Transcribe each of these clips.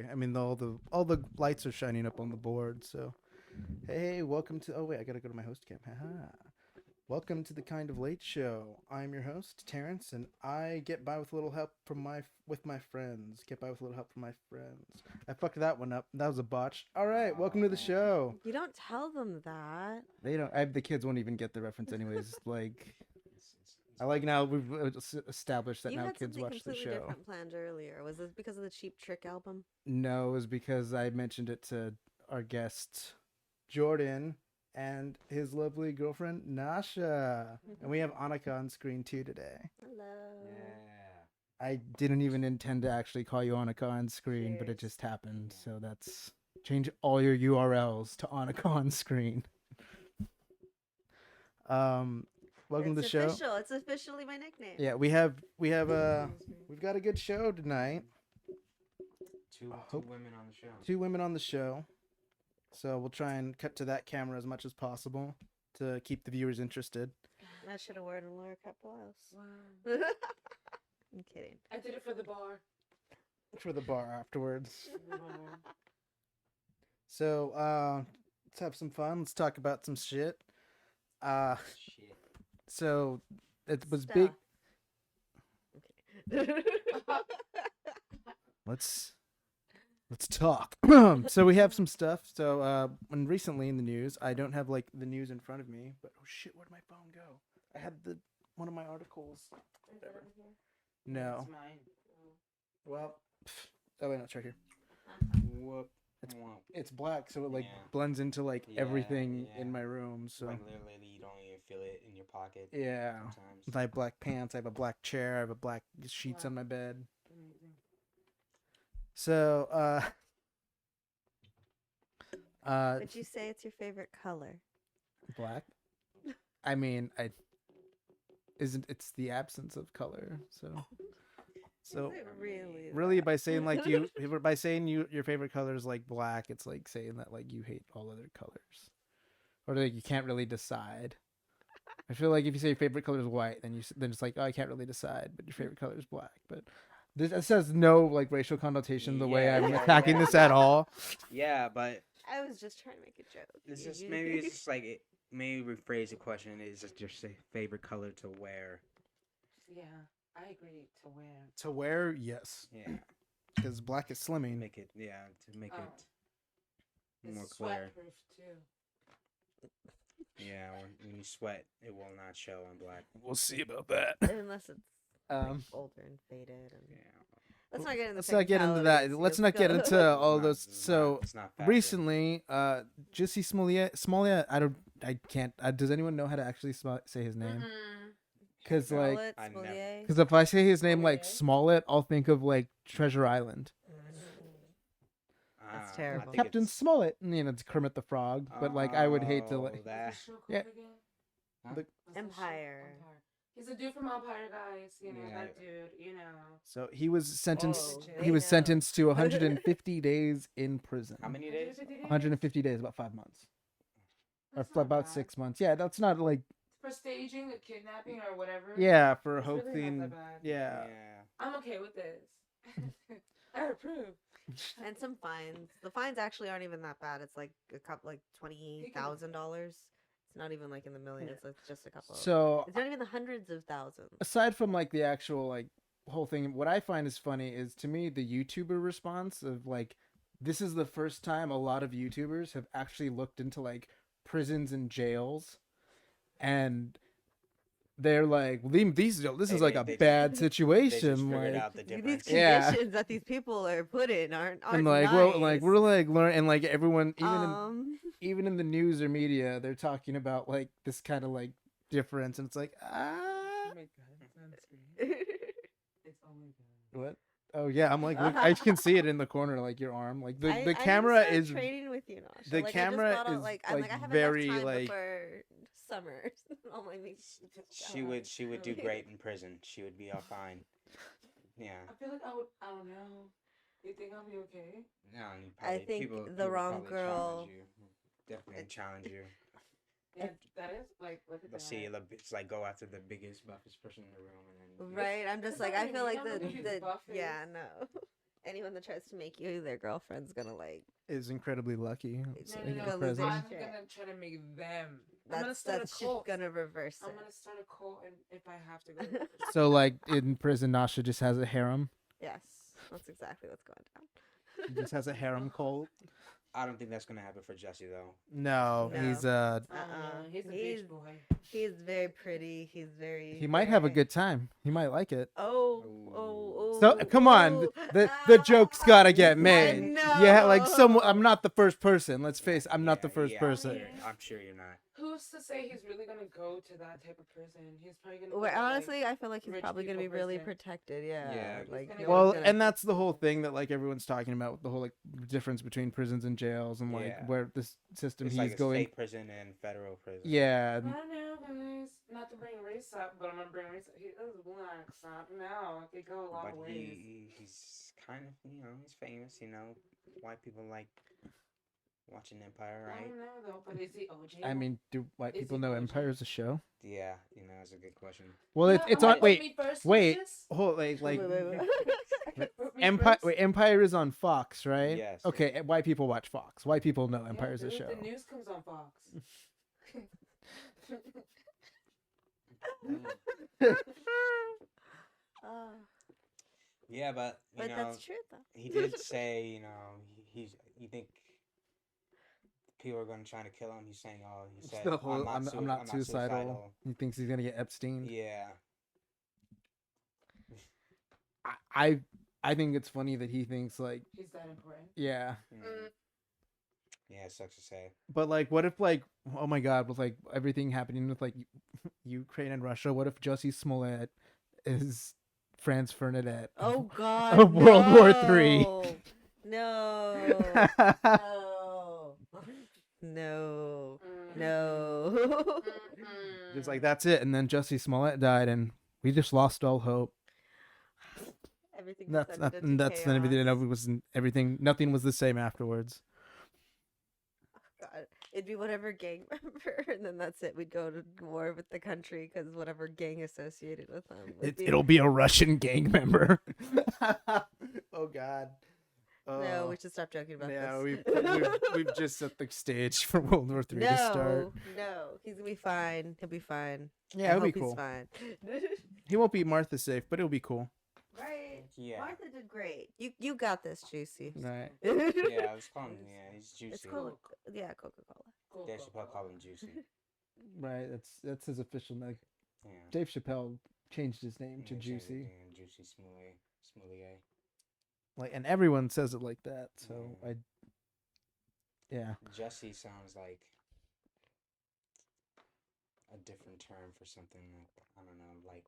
today. I mean, all the lights are shining up on the board. So, hey, welcome to. Oh wait, I gotta go to my host cam. Haha. Welcome to the Kind of Late Show. I'm your host, Terence, and I get by with a little help from my friends. Get by with a little help from my friends. I fucked that one up. That was a botch. All right, welcome to the show. You don't tell them that. They don't. The kids won't even get the reference, anyways. Like, I like now we've established that You now had kids something watch the completely show. different planned earlier. Was this because of the Cheap Trick album? No, it was because I mentioned it to our guest, Jordan, and his lovely girlfriend, Nasha. And we have Anika on screen too today. Hello. Yeah. I didn't even intend to actually call you Anika on screen, but it Cheers. just happened. So that's change all your URLs to Anika on screen. Welcome to the show. Official. It's officially my nickname. Yeah, we've got a good show tonight. Two hope- women on the show. 2 women on the show. So we'll try and cut to that camera as much as possible to keep the viewers interested. I should have worn a Laura Cup blouse. Wow. I'm kidding. I did it for the bar. For the bar afterwards. So let's have some fun. Let's talk about some shit. Shit. So it was Stuff. big. Okay. Let's talk. So we have some stuff. So when recently in the news, I don't have like the news in front of me, but oh shit, where'd my phone go? I had one of my articles. No. It's mine. Well, oh wait, no, it's right here. Whoop. It's- Whoop. It's black, so it like Yeah. blends into like Yeah, everything yeah. in my room. So Like literally, you don't even feel it in your pocket. yeah, Sometimes. I have black pants. I have a black chair. I have a black sheets Wow. on my bed. Amazing. So Would you say it's your favorite color? black. I mean, it's the absence of color. So Is it really that? by saying your favorite color is like black, it's like saying that like you hate all other colors, or like you can't really decide. I feel like if you say your favorite color is white, then it's like, oh, I can't really decide, but your favorite color is black. But this has no like racial connotation the way I'm Yeah, attacking yeah. this at all. Yeah, but I was just trying to make a joke. it's just maybe it's just like it. Maybe rephrase the question: is it your favorite color to wear? Yeah, I agree to wear. To wear, yes, Yeah, because black is slimming. make it. Yeah, to make Oh. it more It's clear. sweat-proof too. Yeah, when you sweat, it will not show on black. We'll see about that. Unless it's like, Um, older and faded. And... Yeah. Let's not get into let's not get into that. technicalities. Let's not get into all It's those. not- So it's not fashion. recently, Jussie Smollett. I can't. Does anyone know how to actually say his name? Because like, Smollett, I never- Smollier. because if I say his name like Smollett? Smollett, I'll think of like Treasure Island. That's I terrible. think Captain it's- Smollett. You know, it's Kermit the Frog. But like, I would hate to Oh, like. that. Yeah. Huh? The- What's that Empire. show? Empire. He's a dude from Empire, guys. You know Yeah. that dude. You know. So he was sentenced. Oh, he was they know. sentenced to 150 days in prison. How many days? 150 days, about 5 months, or That's not about bad. 6 months. Yeah, that's not like. For staging a kidnapping or whatever. Yeah, for It's really not hoaxing. that bad. Yeah. I'm okay with this. I approve. And some fines. The fines actually aren't even that bad. It's like a couple, like $20,000. It's not even like in the millions. It's just a couple. So It's not even the hundreds of thousands. aside from like the actual like whole thing, what I find is funny is to me the YouTuber response of like, this is the first time a lot of YouTubers have actually looked into like prisons and jails, and they're like, well, this is like a They bad just situation, figured like. out the These difference. Yeah. conditions that these people are put in aren't And like nice. we're like learn and like everyone even in the news or media they're talking about like this kind of like difference, and it's like Oh my god, it sounds great. It's oh my god. what. Oh yeah, I'm like look, I can see it in the corner, like your arm, like the I camera need to is start training with you, Nasha. the like, camera I just got is, out, like, I'm like, like I have very, enough time like- before summer. All my mates just She go would out. she would do great in prison. She would be all fine. Yeah. I feel like I don't know. You think I'll be okay? No, you I probably, think people, the people wrong probably girl- challenge you. Definitely challenge you. Yeah, that is like look at But that. see, it's like go after the biggest, buffest person in the room, and then Right, I'm just It's like not I even feel me, like I'm looking at the the buffet. yeah no. anyone that tries to make you their girlfriend's gonna like. Is incredibly lucky. It's No, like no, a no, present. their I'm shit. gonna try to make them. I'm gonna That's start a shit's cult. gonna reverse I'm it. gonna start a cult, and if I have to go. So like in prison, Nasha just has a harem. Yes, that's exactly what's going down. He just has a harem cult. I don't think that's gonna happen for Jesse though. No, No. he's Oh, no, he's a He's- bitch boy. He's very pretty. He's very. he might have a very- good time. He might like it. Oh, Ooh. oh, oh. So come on, oh. the joke's gotta get made. know. Yeah, like some. I'm not the first person. Let's face. I'm not the Yeah, first yeah, person. I'm sure you're not. Who's to say he's really gonna go to that type of prison? He's probably gonna. Well, go to, like, honestly, I feel like he's rich probably gonna be people really prison. protected. Yeah. Yeah. Like. gonna no go Well, one's gonna- and that's the whole thing that like everyone's talking about with the whole like difference between prisons and jails and like Yeah. where this system It's he's like a going. state prison and federal prison. Yeah, I don't know, guys. Not to bring race up, but I'm gonna bring race up. He is black, so now it could go a lot But of ways. he's kind of, he's famous, White people like watching Empire, I right? don't know though, but is he OJ? I mean, do white Is people he know OJ? Empire's a show? Yeah, that's a good question. Well, it's on. Wait, wait. Hold like Wait, wait. Empire. Wait, Empire is on Fox, right? Yes, Okay, white people watch Fox. White people know Empire's a show. The news comes on Fox. Ah, Yeah, but but that's true though. he did say, you think people are gonna try to kill him? He's saying, he It's said, the whole, I'm sui- not suicidal. He thinks he's gonna get Epstein. Yeah, I think it's funny that he thinks like, He's that important. yeah. mhm. Yeah, it sucks to say. But like, what if like, oh my God, with like everything happening with like Ukraine and Russia, what if Jussie Smollett is Franz Ferdinand? Oh God. Of World War III. No. No. No. It's like that's it, and then Jussie Smollett died, and we just lost all hope. Everything. That's descended and into that's then everything. chaos. And was everything. Nothing was the same afterwards. God. It'd be whatever gang member, and then that's it. We'd go to war with the country because whatever gang associated with them. would be- It'll be a Russian gang member. Oh God. No, we should stop joking about yeah, this. we've just set the stage for World War III to start. No, he's gonna be fine. He'll be fine. Yeah, I it'll be hope cool. He's fine. He won't be Martha safe, but it'll be cool. Right. Yeah. Martha did great. You got this, Juicy. Right. Yeah, I was calling him. Yeah, he's juicy. It's cool. Yeah, Coca-Cola. Cool, Dave cool, Chappelle cool. called him juicy. Right. That's his official name. Yeah. Dave Chappelle changed his name to Yeah, Juicy. yeah, Juicy Smoulier. Like, and everyone says it like that. So Yeah. yeah. Jesse sounds like a different term for something like, I don't know, like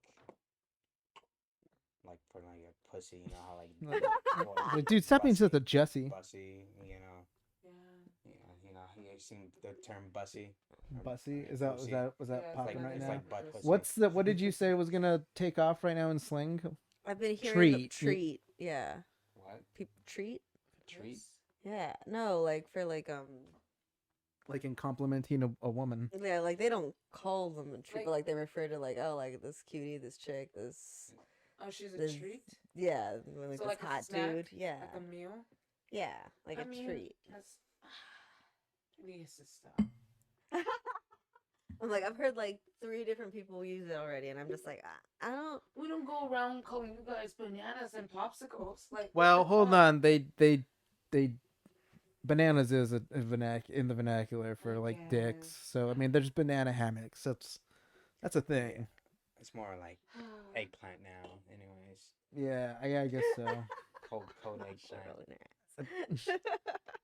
for like a pussy, how like boys Like, dude, stop being such a Jesse. bussy, Yeah. you seen the term bussy? Or Bussy? pussy? Was that Yeah, it's popping like- right it's now? like butt pussy. What did you say was gonna take off right now in slang? I've been hearing Treat. treat. Yeah. What? Treat. Treat? Yeah. No, like for like Like in complimenting a woman. yeah, like they don't call them a treat, but Like- like they refer to like, oh, like this cutie, this chick, this Oh, she's a There's- treat. yeah, like So, this like, a hot snack? dude. Yeah. Like a meal. Yeah. Like I a mean, treat. That's. It needs to stop. I'm like, I've heard like 3 different people use it already, and I'm just like, I don't. We don't go around calling you guys bananas and popsicles. Like. Well, what the hold fuck? on. They bananas is a in the vernacular for like Yeah. dicks. So I mean, there's banana hammocks. That's a thing. It's more like eggplant now, anyways. Yeah, I guess so. Cold I'm not eggplant. sure really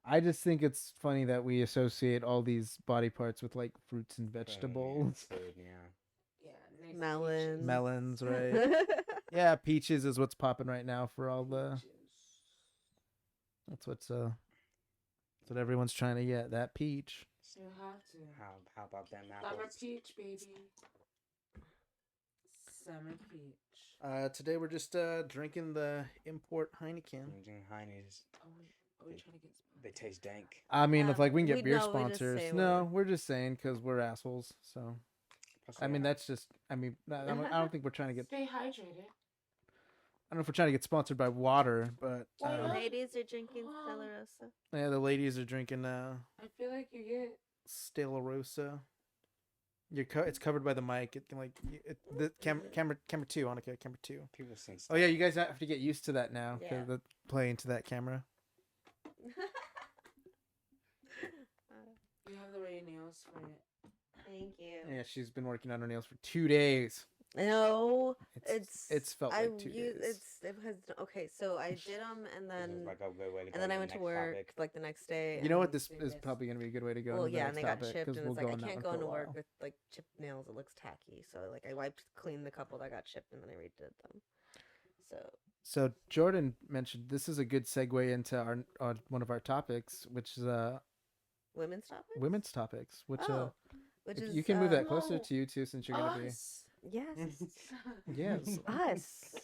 I just think it's funny that we associate all these body parts with like fruits and Yeah, vegetables. food, yeah. Yeah. nice Melon. peaches. Melons, right? Yeah, peaches is what's popping right now for all the. Peaches. That's what everyone's trying to get. That peach. You have to. How about them Summer apples? peach, baby. Summer peach. Today we're just drinking the import Heineken. Drinking Heine's. Are we trying to get They taste dank. I mean, if like we can get we beer know, we just sponsors, say no, we're just saying because we're assholes. So Plus, I mean, yeah, that's just. I mean, I don't think we're trying to get. Stay hydrated. don't know if we're trying to get sponsored by water, but Why The not? ladies are drinking Stella Rosa. yeah, the ladies are drinking I feel like you get. Stella Rosa. It's covered by the mic. It can the camera 2, Anika, camera 2. People think. Oh yeah, you guys have to get used to that now. Yeah. The playing to that camera. You have the right nails for it. Thank you. Yeah, she's been working on her nails for 2 days. No, It's felt like 2 days. It was okay. So I did them, and This is then like a good way to go I to went the to next work topic. like the next day. You know what? and- This is probably going to be a good way to go. Well, into the yeah, next and they got topic, chipped, 'cause and we'll it's like go I on that can't one go for a into work while. with like chipped nails. It looks tacky. So like I cleaned the couple that got chipped, and then I redid them. So Jordan mentioned this is a good segue into our one of our topics, which is Women's topic. women's topics. Which Which if is you can move that closer no. to you too, since you're going to be Us. Yes, yes. us.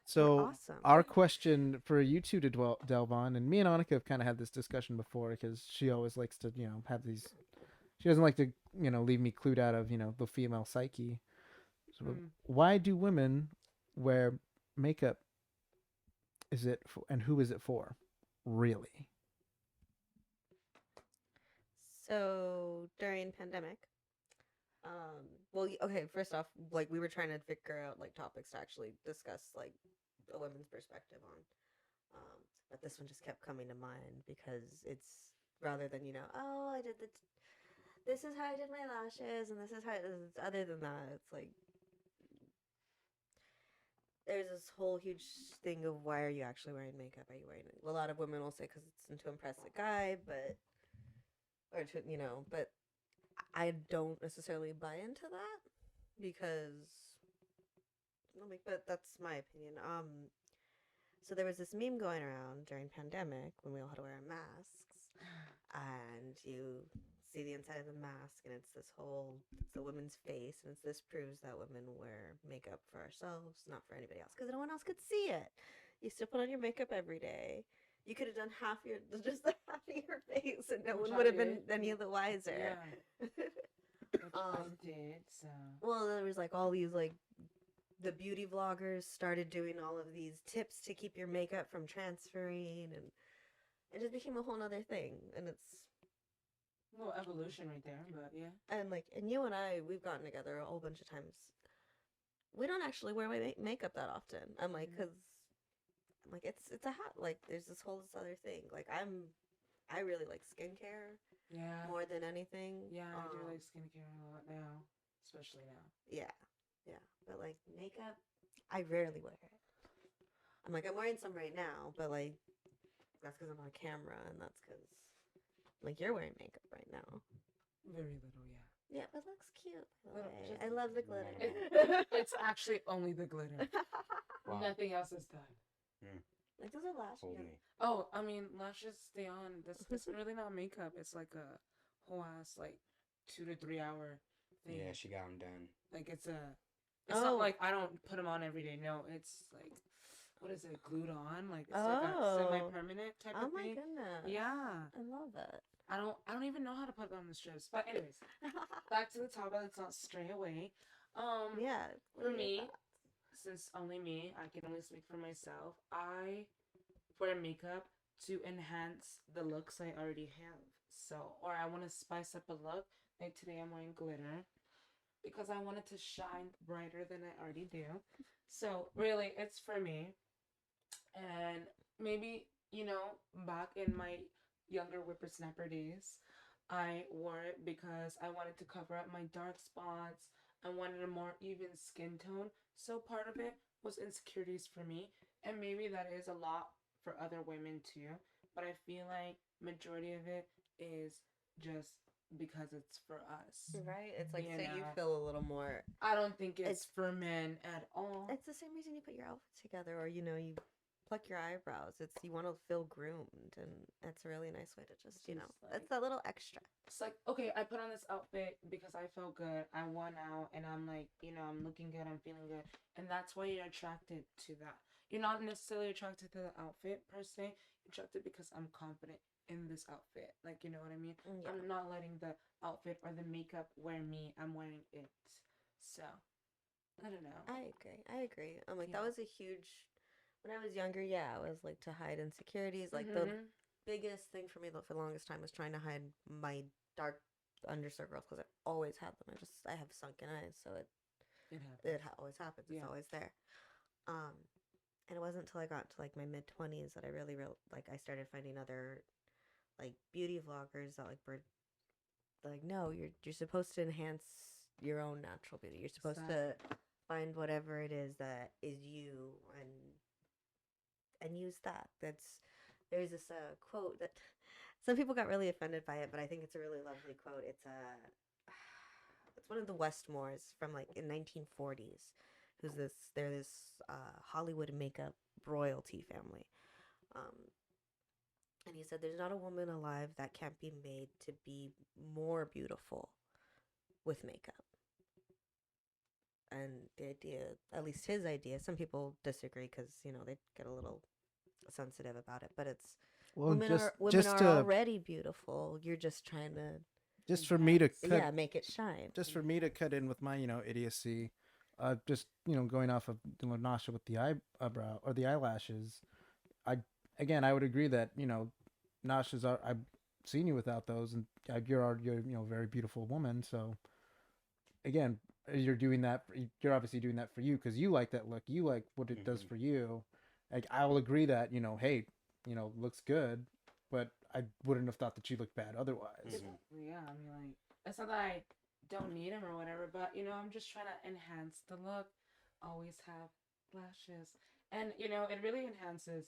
So Awesome. our question for you two to delve on, and me and Anika have kind of had this discussion before because she always likes to, have these. She doesn't like to, leave me clued out of, the female psyche. So Mm. why do women wear makeup? Is it and who is it for? Really? So during pandemic, well, okay. First off, like we were trying to figure out like topics to actually discuss, like a women's perspective on. But this one just kept coming to mind because it's rather than oh, I did this is how I did my lashes, and this is how. Other than that, it's like there's this whole huge thing of why are you actually wearing makeup? Are you wearing it? A lot of women will say because it's to impress a guy, but but I don't necessarily buy into that because, but that's my opinion. So there was this meme going around during pandemic when we all had to wear masks, and you see the inside of the mask, and it's the woman's face, and this proves that women wear makeup for ourselves, not for anybody else, because no one else could see it. You still put on your makeup every day. You could have done just the half of your face, and no Which one I would have been did. any of the wiser. Yeah. Which I did. So. Well, there was like all these like the beauty vloggers started doing all of these tips to keep your makeup from transferring, and it just became a whole nother thing. And it's A little evolution right there, but yeah. and you and I, we've gotten together a whole bunch of times. We don't actually wear makeup that often. I'm like, Mhm. because I'm like it's a hat. Like there's this other thing. Like I really like skincare Yeah. more than anything. Yeah, I do like skincare a lot now, especially now. Yeah, but like makeup, I rarely wear it. I'm wearing some right now, but like that's because I'm on camera, and that's because like you're wearing makeup right now. Very little, yeah. Yeah, but it looks cute. by the Well, way. just- I love the glitter. It's actually only the glitter. Wow. Nothing else is done. Like those are lashes. Hold me. Oh, I mean, lashes stay on. It's really not makeup. It's like a whole ass, like, 2 to 3 hour thing. Yeah, she got him done. Like, it's Oh. not like I don't put them on every day. No, it's like, what is it, glued on? Like, it's like a Oh. semi-permanent type Oh of my thing. goodness. Yeah. I love it. I don't even know how to put on the strips. But anyways, back to the topic. Let's not stray away. Yeah. what For are your me, thoughts? since only me, I can only speak for myself. I wear makeup to enhance the looks I already have. So, or I want to spice up a look. Like today, I'm wearing glitter because I want it to shine brighter than I already do. So, really, it's for me. And maybe, back in my younger whippersnapper days, I wore it because I wanted to cover up my dark spots. I wanted a more even skin tone. So part of it was insecurities for me. And maybe that is a lot for other women too. But I feel like majority of it is just because it's for us. Right? It's like You so you know. feel a little more. I don't think it's It's- for men at all. It's the same reason you put your outfit together, or you pluck your eyebrows. It's you want to feel groomed, and it's a really nice way to just Just like- it's that little extra. It's like, okay, I put on this outfit because I felt good. I won out and I'm like, I'm looking good, I'm feeling good. And that's why you're attracted to that. You're not necessarily attracted to the outfit per se. You're attracted because I'm confident in this outfit. Like, you know what I mean? Yeah. I'm not letting the outfit or the makeup wear me. I'm wearing it. So, I don't know. I agree. I'm like that Yeah. was a huge When I was younger, yeah, it was like to hide insecurities. Like the Mm-hmm. biggest thing for me for the longest time was trying to hide my dark under circles because I always had them. I have sunken eyes, so It happens. always happens. It's Yeah. always there. Um, and it wasn't until I got to like my mid 20s that I really like I started finding other like beauty vloggers that like were like, no, you're supposed to enhance your own natural beauty. You're supposed to Exactly. find whatever it is that is you and use that. There's this quote that some people got really offended by it, but I think it's a really lovely quote. It's one of the Westmores from like in 1940s. They're this Hollywood makeup royalty family. Um, and he said, "There's not a woman alive that can't be made to be more beautiful with makeup." And the idea, at least his idea, some people disagree because they get a little sensitive about it, but it's Well, women are already beautiful. You're just trying to just for me to Enhance. cut make it shine. just for me to cut in with my idiocy, just going off of Nasha with the eyebrow or the eyelashes. I Again, I would agree that Nasha's are I've seen you without those, and you're a very beautiful woman. So again, you're doing that. You're obviously doing that for you because you like that look. You like what it does Mm-hmm. for you. Like I will agree that hey, looks good, but I wouldn't have thought that you looked bad otherwise. Mhm. Yeah, I mean, like, it's not that I don't need them or whatever, but I'm just trying to enhance the look. Always have lashes, and it really enhances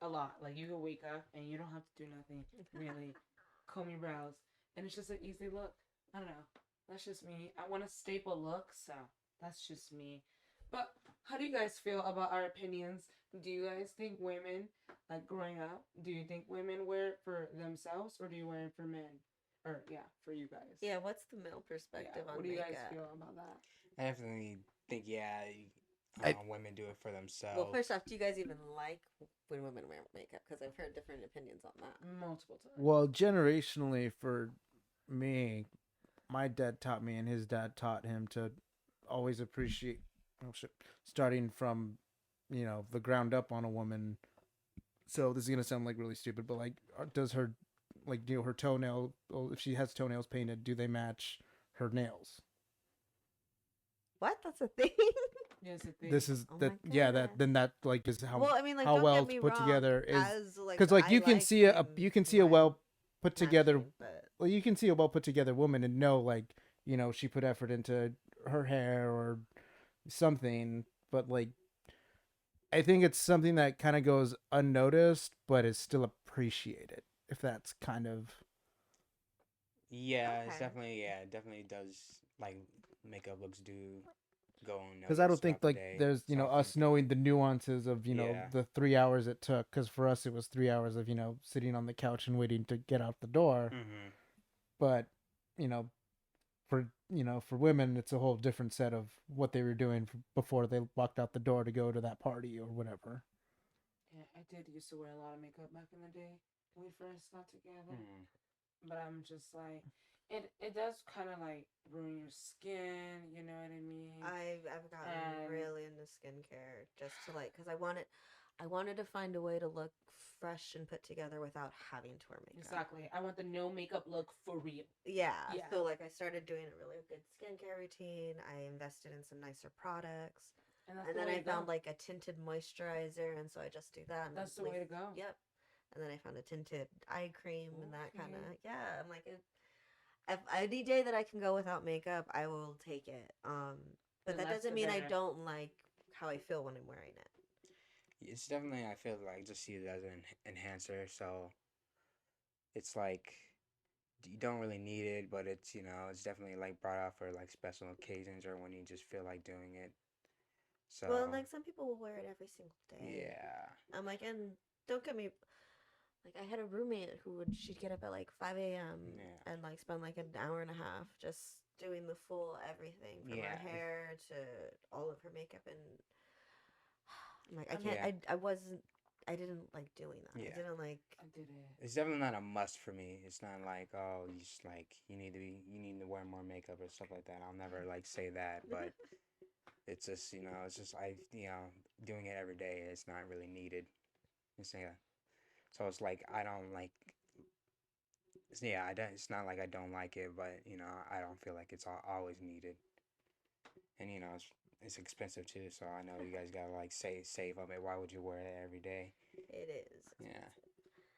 a lot. Like, you can wake up and you don't have to do nothing really, comb your brows, and it's just an easy look. I don't know. That's just me. I want a staple look, so that's just me. But how do you guys feel about our opinions? Do you guys think women, like growing up, do you think women wear it for themselves or do you wear it for men? Or yeah, for you guys. Yeah, what's the male Yeah. perspective on What do you guys makeup? feel about that? I definitely think, yeah, I women do it for Well, themselves. first off, do you guys even like when women wear makeup? Because I've heard different opinions on that. Multiple times. Well, generationally for me, my dad taught me, and his dad taught him to always appreciate. Oh shit! Starting from, the ground up on a woman. So this is gonna sound like really stupid, but like, does her, like, her toenail? Well, if she has toenails painted, do they match her nails? What? That's a thing? Yes, a thing. This is Oh that. my Yeah, goodness. then that like is how Well, I mean, like, how don't well get it's me put wrong. together is As like, because like I you can like see a mine well put together matching, but well, you can see a well put together woman and know, like, she put effort into her hair or something, but like I think it's something that kind of goes unnoticed but is still appreciated, if that's kind of. Yeah, it's okay. definitely does, like, makeup looks do go Because I don't unnoticed think throughout the like day. there's So I us think, knowing the nuances of yeah. the 3 hours it took, because for us it was 3 hours of sitting on the couch and waiting to get out the door, Mm-hmm. but you know for women it's a whole different set of what they were doing before they walked out the door to go to that party or whatever. Yeah, I did used to wear a lot of makeup back in the day when we first got together. Mm-hmm. But I'm just like, it does kind of like ruin your skin. You know what I mean? I've gotten And really into skincare just to like because I wanted to find a way to look fresh and put together without having to wear makeup. exactly, I want the no makeup look for real. Yeah. Yeah. So like I started doing a really good skincare routine. I invested in some nicer products. And that's And the then way I to go. found like a tinted moisturizer, and so I just do that. And That's the way to go. Yep. And then I found a tinted eye cream, and that kind of Okay. yeah. I'm like, if any day that I can go without makeup, I will take it. But The that less doesn't the mean I better. don't like how I feel when I'm wearing it. It's definitely, I feel like, just see it as an enhancer. So it's like you don't really need it, but it's definitely like brought out for like special occasions or when you just feel like doing it. So Well, and like some people will wear it every single day. yeah, I'm like, and don't get me like I had a roommate who she'd get up at like 5 a.m. yeah, and like spend like an hour and a half just doing the full everything from her yeah, hair to all of her makeup, and I'm like, I I can't. yeah, I didn't like doing that. yeah. I didn't like. I did it. It's definitely not a must for me. It's not like, oh, you just like you need to wear more makeup or stuff like that. I'll never like say that, but it's just it's just doing it every day, it's not really needed. Yeah. So it's like I don't like. Yeah, I don't. It's not like I don't like it, but I don't feel like it's always needed. And it's expensive too. So I know you guys gotta like save up it. Why would you wear it every day? It is. Yeah.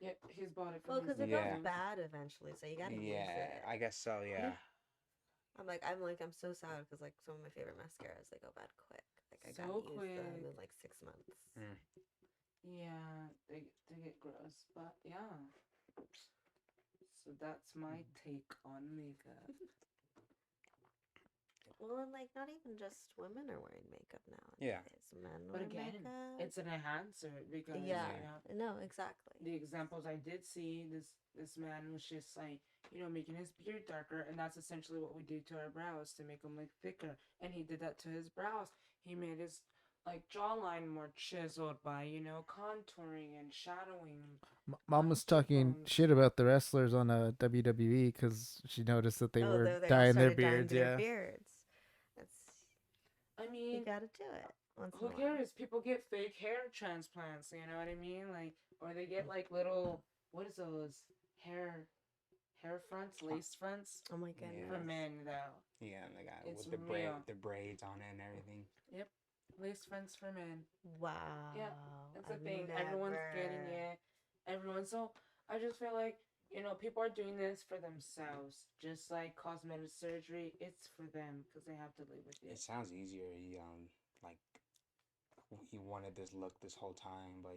Yep, he's bought it Well, from his because it goes Yeah. bad eventually, so you gotta use Yeah, it. I guess so. Yeah. I'm so sad because like some of my favorite mascaras they go bad quick. Like I So gotta use them quick. in like 6 months. Mm. Yeah, they get gross, but yeah. So that's my take on makeup. Well, and like not even just women are wearing makeup nowadays. Yeah. Men But wear again, makeup. it's an enhancer because Yeah. yeah, No, exactly. the examples I did see, this man was just like making his beard darker, and that's essentially what we do to our brows to make them look thicker. And he did that to his brows. He made his like jawline more chiseled by contouring and shadowing. Mom was talking cheekbones. shit about the wrestlers on WWE because she noticed that they Oh, were they all dyeing their started dyeing beards. their Yeah. beards. That's I you mean, gotta do it once who in a while. cares? People get fake hair transplants. You know what I mean? Like, or they get like little what is those hair fronts, lace fronts Oh my Yeah. goodness. for men though. Yeah, and they got It's with the real. braids on it and everything. Yep, lace fronts for men. Wow. Yeah, that's the I've thing. Everyone's getting never- it. Everyone. So I just feel like people are doing this for themselves. Just like cosmetic surgery, it's for them because they have to live with It it. sounds easier. Like he wanted this look this whole time, but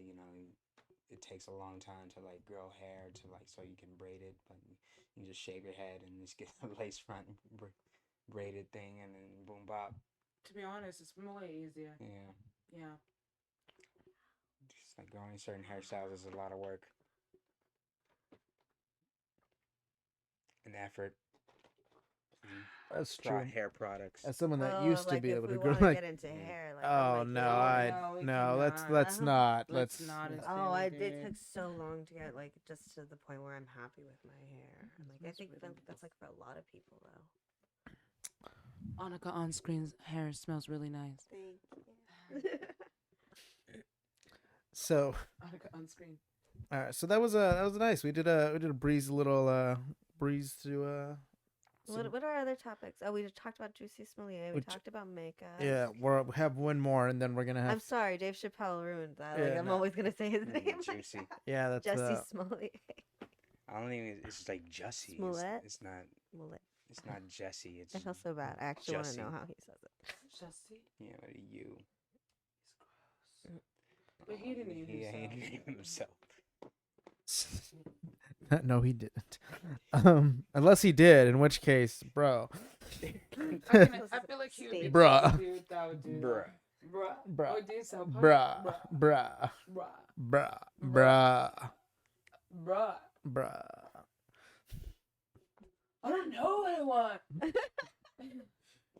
it takes a long time to like grow hair to like so you can braid it, but you just shave your head and just get a lace front braided thing, and then boom bop. To be honest, it's way easier. Yeah, Yeah. just like growing certain hairstyles is a lot of work and effort. That's Hair products. As someone that Oh, used to like be if able we to grow want to like. get into Yeah. hair, like Oh my no, goodness. No, we no. Let's cannot. let's not. Let's Let's not. Oh, They it did. took so long to get like just to the point where I'm happy with my hair. Like I That's think really that's like for a lot of people though. Anika on screen's hair smells really nice. Thank you. so. Anika on screen. All right, so that was nice. We did a breeze breeze through What are other topics? Oh, we just talked about Juicy Smollett. We We talked about makeup. yeah, we have one more and then we're gonna I'm have sorry, Dave Chappelle ruined that. Like Yeah, I'm no. always gonna say his name. like Juicy. that. yeah, that's Jesse Smollett. I don't even. It's like Jussie. Smollett? It's not. Smollett. It's not Jesse. It's I feel so bad. I actually want to Jesse. know how he says it. Jesse. yeah, but you. He's gross. But he didn't name He himself. didn't name himself. no, he didn't. Unless he did, in which case, bro. I feel like he would be Bruh. the dude that would do Bruh. Bruh. Bruh. Or do South Park. Bruh, bruh, Bruh. bruh, bruh, Bruh. bruh. I don't know what I want.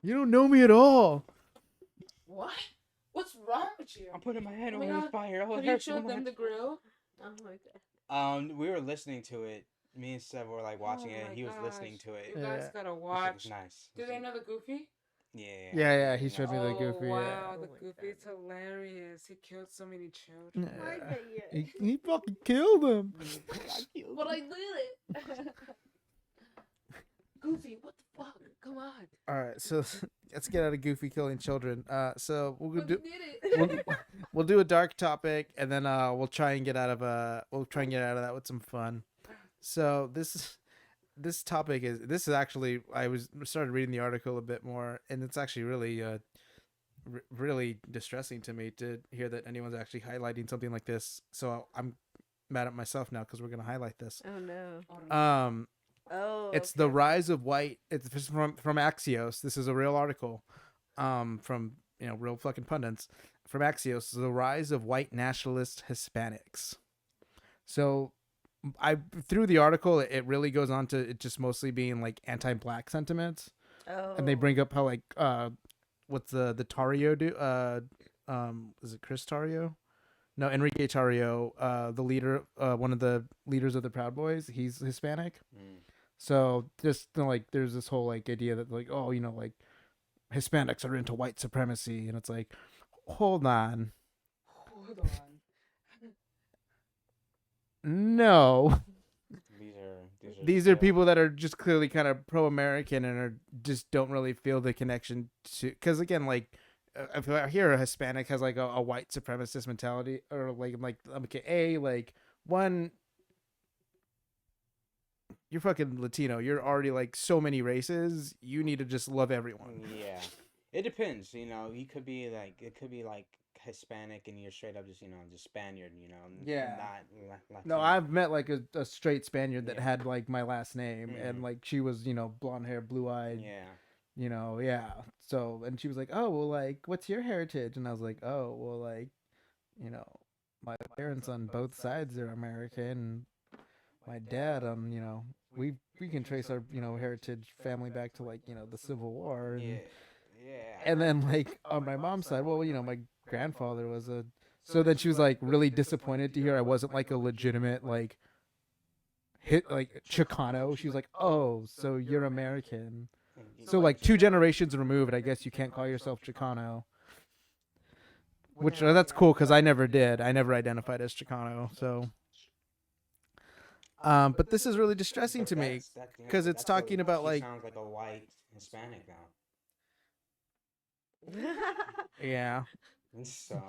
You don't know me at all. What? What's wrong with you? I'm putting my head Oh my over the God. fire. Oh, it Have you hurts so showed them the much. grill? Oh my god. We were listening to it. Me and Steph were like watching Oh it. my He was listening gosh. to it. You guys Yeah. gotta It's watch. nice. Do they know the Goofy? Yeah. Yeah, he showed me the Oh, Goofy. wow, Yeah. the Oh my Goofy's God. hilarious. He killed so many children. Yeah. He fucking killed him. But I did it. Goofy, what the fuck? Come on. All right, so let's get out of Goofy killing children. So we'll But do you did it. we'll do a dark topic, and then we'll try and get out of that with some fun. So this topic is actually I started reading the article a bit more, and it's actually really really distressing to me to hear that anyone's actually highlighting something like this. So I'm mad at myself now because we're gonna highlight this. Oh no. Oh, Oh. it's okay. the rise of white. It's from Axios. This is a real article, from real fucking pundits from Axios. The rise of white nationalist Hispanics. So, through the article, it really goes on to it just mostly being like anti-black sentiments, Oh. and they bring up how like what's the Tarrio do? Is it Chris Tarrio? No, Enrique Tarrio, the leader, one of the leaders of the Proud Boys. He's Hispanic. Mm. So just like there's this whole like idea that like like Hispanics are into white supremacy, and it's like hold on, Hold on. No. These are These are still- people that are just clearly kind of pro-American and are just don't really feel the connection to. Because again, like if I hear a Hispanic has like a white supremacist mentality, or like okay, like one, you're fucking Latino. You're already like so many races. You need to just love everyone. Yeah, it depends. You know, you could be like it could be like Hispanic and you're straight up just just Spaniard. Yeah. Not No, Latino. I've met like a straight Spaniard that Yeah. had like my last name, and Mhm. like she was blonde hair, blue eyed. Yeah. Yeah. So, and she was like, "Oh, well, like, what's your heritage?" And I was like, "Oh, well, like, you know, my parents on both sides are American. My dad, we can trace our heritage family back to like the Civil War, Yeah. and Yeah. then like on my mom's side, well, my grandfather was a." So then she was like really disappointed to hear I wasn't like a legitimate like hit like Chicano. She was like, "Oh, so you're American." So like two generations removed, I guess you can't call yourself Chicano. Which that's cool because I never did. I never identified as Chicano. So, but this is really distressing to me because it's talking about She like sounds like a white Hispanic now. yeah. So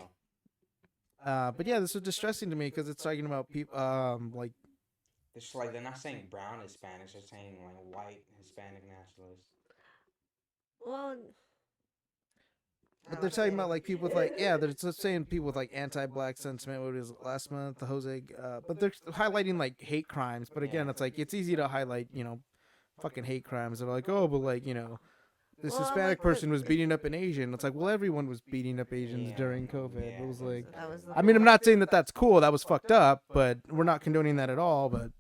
But yeah, this is distressing to me because it's talking about people like it's like they're not saying brown Hispanics, they're saying like white Hispanic nationalists. Well, but they're talking about like people with like they're just saying people with like anti-black sentiment. What was it last month? The Jose, but they're highlighting like hate crimes. But again, it's like it's easy to highlight fucking hate crimes. They're like, oh, but like this Well, Hispanic like the- person was beating up an Asian. It's like, well, everyone was beating up Asians Yeah. during COVID. Yeah, It was like, that was the I mean, I'm whole- not saying that that's cool. That was fucked up, but we're not condoning that at all. But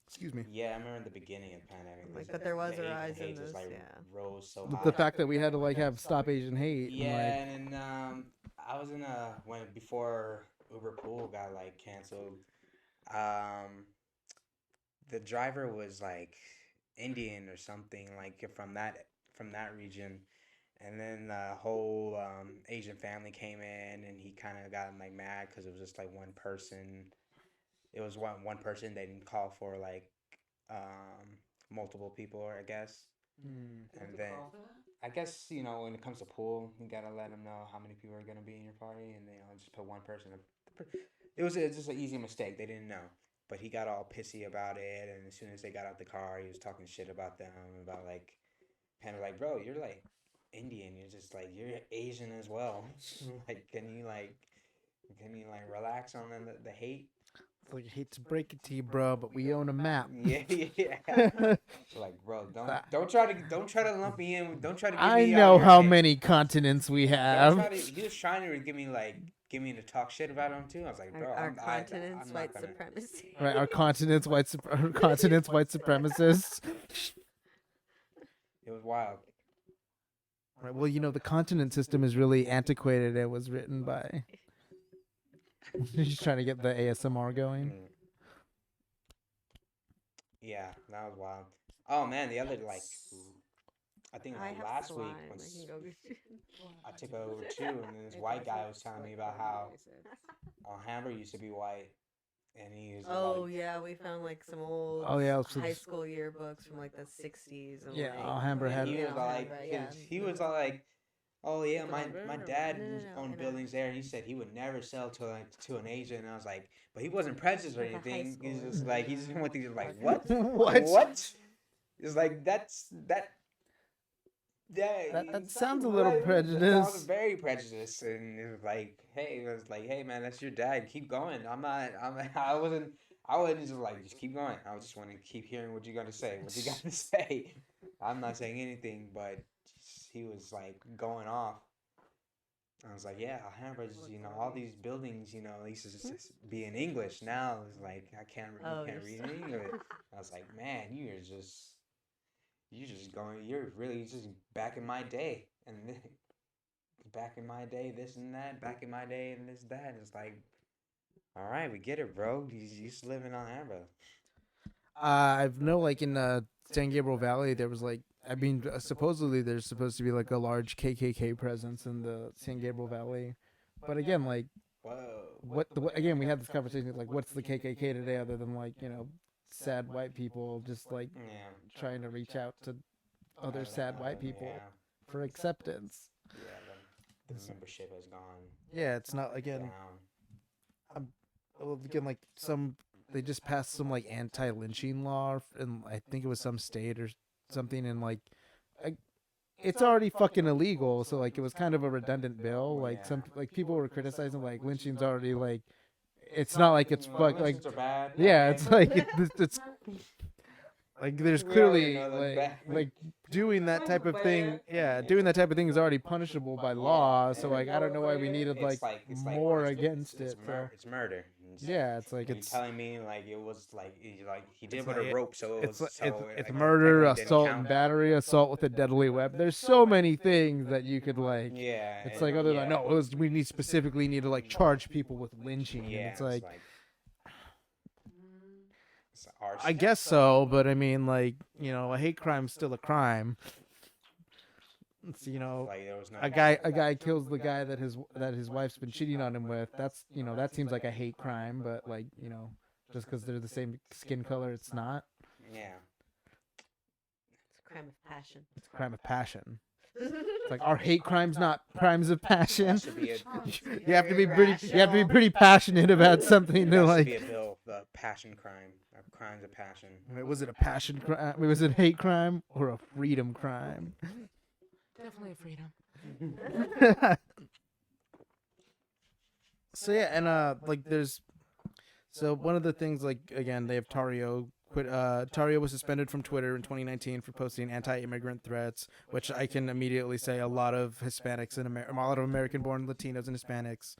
excuse me. Yeah, I remember in the beginning of the pandemic. Like, this- but there was the a Asian rise in hate just, this, like, yeah. rose so The, high. the fact that we had to like have stop Asian hate. Yeah, And, like, and I was in before Uber Pool got like canceled. Um, the driver was like Indian or something like from that region, and then the whole Asian family came in, and he kind of got like mad because it was just like one person. It was one person. They didn't call for like multiple people, I guess. And then I guess when it comes to pool, you gotta let them know how many people are gonna be in your party, and just put one person. It's just an easy mistake. They didn't know, but he got all pissy about it, and as soon as they got out the car, he was talking shit about them, about like, kind of like, bro, you're like Indian. You're just like you're Asian as well. Like, can you like relax on the hate? it's like I hate to break it to you, bro, but we own a map. Yeah, yeah. Like, bro, don't try to lump me in. Don't try to. Give I me know your how hate. many continents we Don't have. try to. He was trying to give me to talk shit about him too. I was like, bro, our I'm continent's not white gonna. supremacy. Right, our continent's white supremacists. It was wild. Right, well, the continent system is really antiquated. It was written by. He's trying to get the ASMR going. Mm. Yeah, that was wild. Oh man, the other like, I think I have last slime. week I when can go get I took over too, and then this white guy was telling me about how Hammer used to be white, and he was Oh like, yeah, we found like some old Oh, yeah, so high this- school yearbooks from like the 60s. And, Yeah, like, Alhambra and had- he in was like, Alhambra, yeah. he was all like, oh yeah, my No, dad no, no, owned in buildings there. He said he would never sell to an Asian, and I was like, but he wasn't prejudiced or Like a high anything. He's schooler. just like he just went through like what What? what? It's like that. That sounds a little It prejudiced. sounds very prejudiced, and it was like, hey man, that's your dad. Keep going. I wasn't just like, just keep going. I just want to keep hearing what you got to say. What you got to say. I'm not saying anything, but he was like going off. I was like, yeah, Alhambra, all these buildings, they used to just be in English. Now it's like I can't Oh, read you're any English. I was like, man, you're really just back in my day, and back in my day, this and that, back in my day, and this that. It's like, all right, we get it, bro. You used to live in Alhambra. I've know like in San Gabriel Valley, there was like, I mean, supposedly there's supposed to be like a large KKK presence in the San Gabriel Valley, but again, like, Whoa. again, we had this conversation, like, what's the KKK today other than, like, sad white people just, like, Yeah. trying to reach out to other sad white people Yeah. for acceptance. Yeah. The membership has gone Yeah, it's not, again, down. again, like, they just passed some, like, anti-lynching law, and I think it was some state or something, and, like, I, it's already fucking illegal, so, like, it was kind of a redundant bill. Like, like, people were criticizing, like, lynching's already, like, it's not like it's like, Lynchings are bad. yeah, okay. it's like, it's like, there's We already clearly, know that's bad. like, doing that type of thing, doing that type of thing is already punishable by law, so, like, I don't know why we needed, like, it's more against it's it, so. It's murder. Yeah, it's like, You're it's telling me like it was like he did it's with like a rope, so it it's was it's like, murder, technically didn't assault count. and battery, assault with a deadly weapon. There's so many things that you could, like. Yeah, It's and- like, other yeah. than, no, we specifically need to, like, charge people with lynching. Yeah, And it's like, it's arson. I guess so, but I mean, like, a hate crime's still a crime. It's, Like, there was no a guy kills the guy that his wife's been cheating on him with. That's, that seems like a hate crime, but, like, just because they're the same skin color, it's not. Yeah. It's a crime of passion. It's a crime of passion. It's like, are hate crimes not crimes of passion? That should be a You have to be pretty passionate about something to, that should like. be a bill, the passion crime, crimes of passion. Wait, was it a passion crime? Was it a hate crime or a freedom crime? Definitely freedom. So yeah, and like so one of the things, like, again, they have Tario quit. Tario was suspended from Twitter in 2019 for posting anti-immigrant threats, which I can immediately say a lot of Hispanics and a lot of American-born Latinos and Hispanics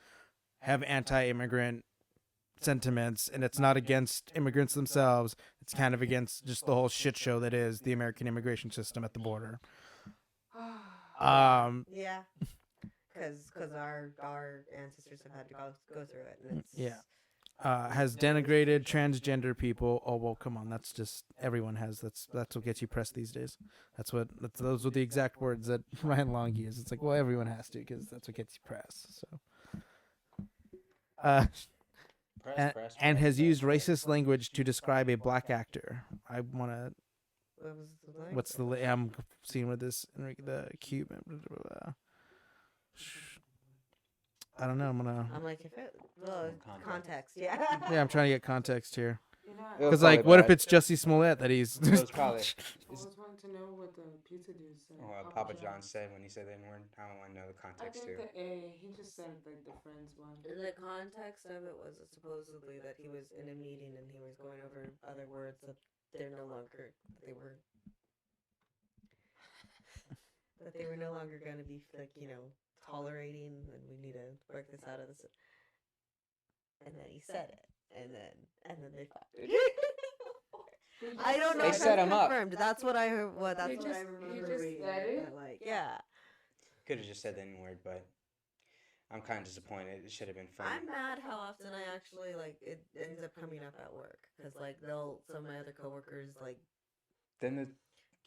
have anti-immigrant sentiments, and it's not against immigrants themselves. It's kind of against just the whole shit show that is the American immigration system at the border. Yeah, because our ancestors have had to go through it. And it's, Yeah. Has denigrated transgender people. Oh well, come on, that's just everyone has. That's what gets you pressed these days. Those were the exact words that Ryan Long used. It's like, well, everyone has to because that's what gets you pressed. So, and has used racist language to describe a black actor. I want to. What was the line? What's the? I'm seeing with this the Cuban. I don't know. I'm like, if it context, yeah. Yeah, I'm trying to get context here. You know, It was Because, like, probably what if bad. it's Jussie Smollett that he's? It was probably I always wanted to know what the pizza dude said. Papa John said when he said that word. I don't want to know the I context think too. that he just said like the friends one. The context of it was supposedly that he was in a meeting and he was going over other words that they're no longer that they were no longer going to be, like, tolerating, and we need to work this out of this. And then he said it, and then they fired. I don't know. They if set that's him up. confirmed. That's what I heard. That's He what just- I he remember just reading. said it? But, like, yeah. Could have just said the N word, but I'm kind of disappointed. It should have been funny. I'm mad how often I actually, like, it ends up coming up at work, because, like, some of my other coworkers, like, Then